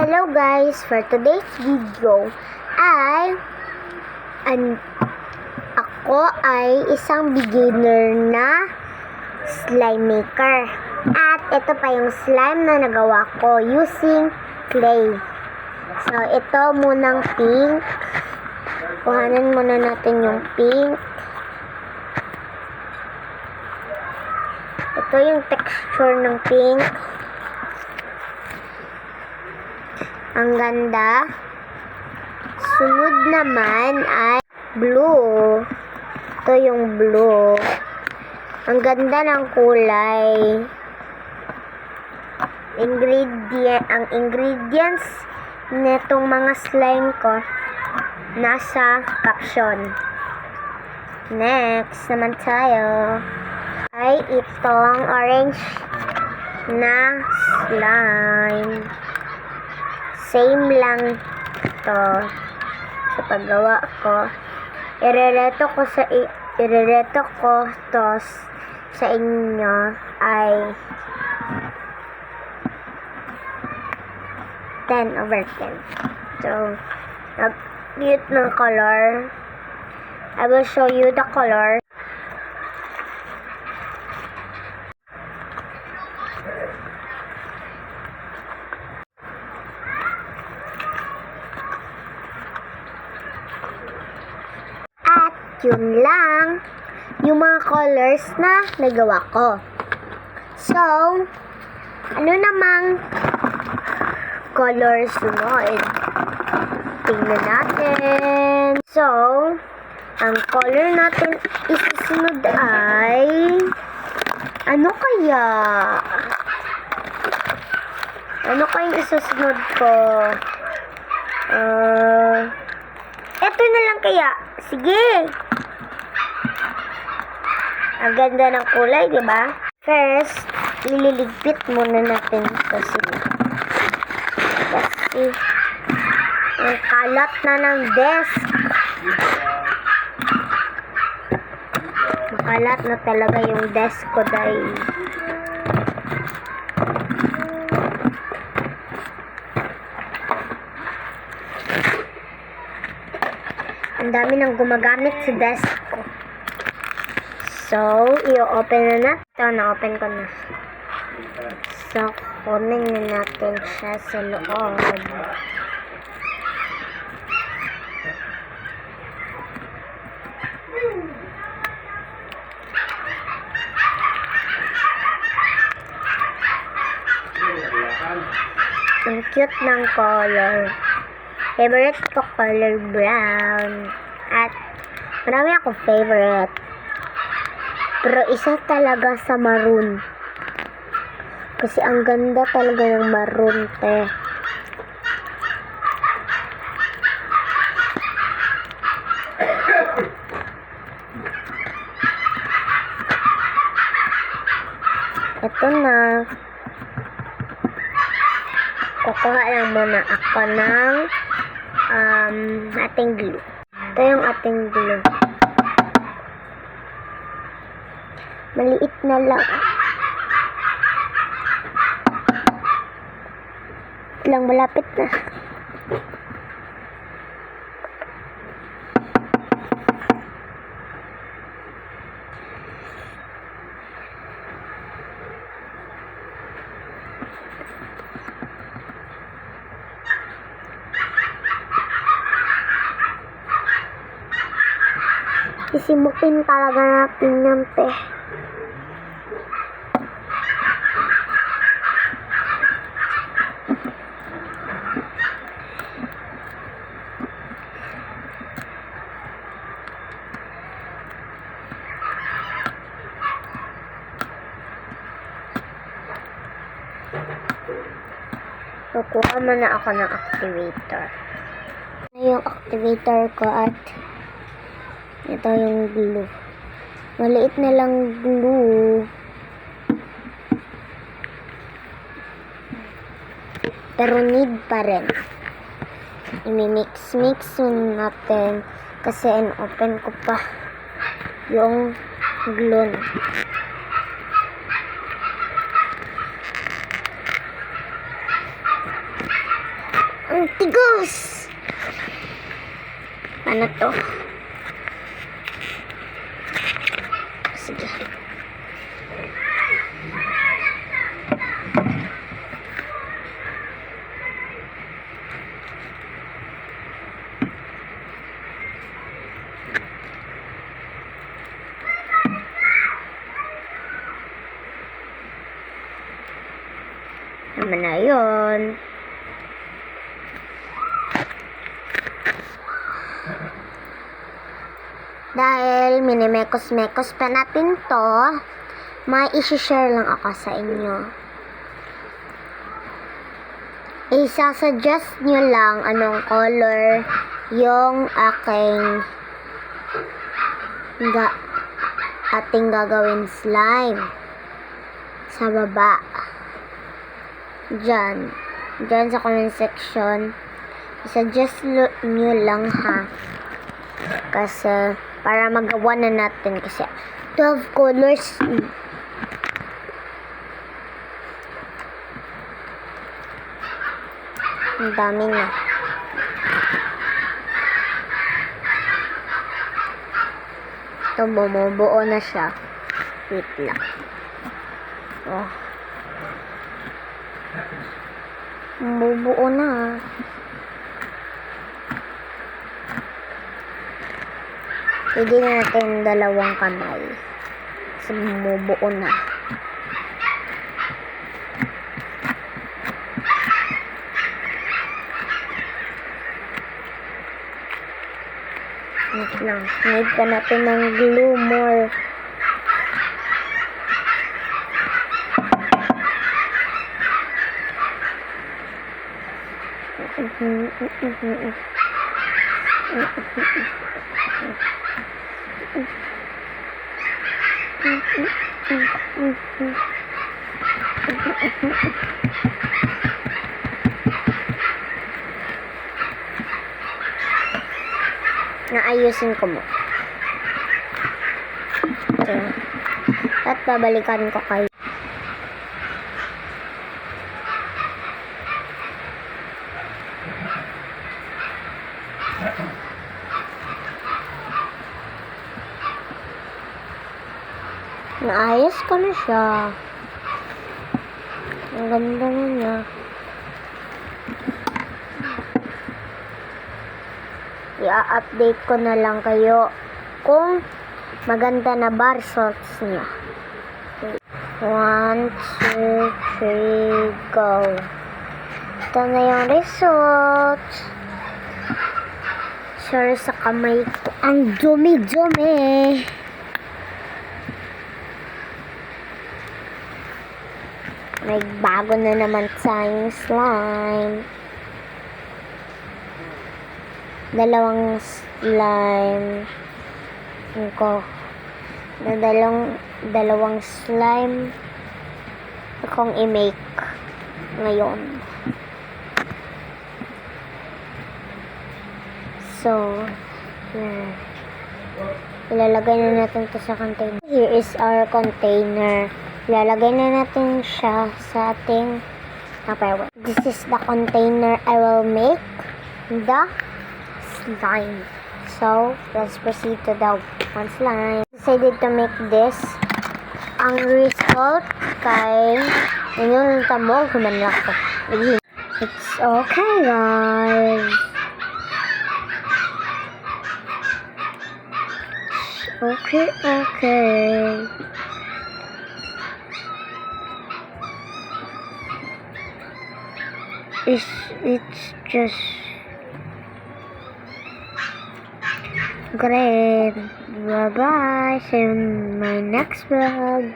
Hello guys, for today's video ay ako ay isang beginner na slime maker. At ito pa yung slime na nagawa ko using clay. So ito munang pink. Kuhanin muna natin yung pink. Ito yung texture ng pink. Ang ganda. Sunod naman ay blue. Ito yung blue. Ang ganda ng kulay. Ang ingredients nitong mga slime ko nasa caption. Next naman tayo ay itong orange na slime. Same lang to sa paggawa ko. Irereto ko to sa inyo ay 10/10. So, nag-mute ng color. I will show you the color. Yun lang yung mga colors na nagawa ko. So, ano namang colors sunod? Tingnan natin. So, ang color natin isusunod ay ano kaya? Ano kayang isusunod ko? Eto na lang kaya. Sige. Ang ganda ng kulay, di ba? First, ililigpit muna natin ito sila. Kasi, ang kalat na ng desk. Makalat na talaga yung desk ko dahil. Ang dami nang gumagamit sa desk ko. So, i-open na natin. Ito, na-open ko na. So, kunin na natin siya sa loob. Ang cute ng color. Favorite ko color brown. At marami akong favorite. Pero isa talaga sa maroon. Kasi ang ganda talaga ng maroon, te. Ito na. Kukuha lang muna ako ng ating glue. Ito yung ating glue. Maliit na lang. Malapit na. Sisimukin talaga natin yan, te. Kukuha muna ako ng activator. Ito yung activator ko at ito yung glue. Maliit na lang glue. Pero need pa rin. I-mix natin kasi in-open ko pa yung glue. Ang tigas! Ano to? Sige. Naman na yun. Dahil minimekos-mekos pa natin to, may isi-share lang ako sa inyo. Isa-suggest nyo lang anong color yung ating gagawin slime sa baba. Diyan sa comment section, suggest nyo lang ha, kasi para magawa na natin, kasi 12 colors. Ang dami na. Ito, bumubuo na siya. Wait lang. Oh. Bumubuo na. Pwede na natin dalawang kamay. Kasi bumubuo na. Wait lang. Need ka natin ng glue more. Naayusin ko mo. Okay. At babalikan ko kayo. Naayos ko na siya. Ang ganda na niya. I-update ko na lang kayo kung maganda na ba results niya. 1, 2, 3, go. Ito na yung results. Sorry sa kamay ko. Ang dumi-dumi. May bago na naman tayong slime. Dalawang slime ko. Dalawang slime akong i-make ngayon. So, here. Ilalagay na natin ito sa container. Here is our container. Ilalagay na natin siya sa ating Tupperware. This is the container I will make the slime. So, let's proceed to the one slime. Decided to make this. Ang result kay yung tamo kumanak ko. It's okay, guys. Okay. It's just great. Bye bye. See you in my next vlog.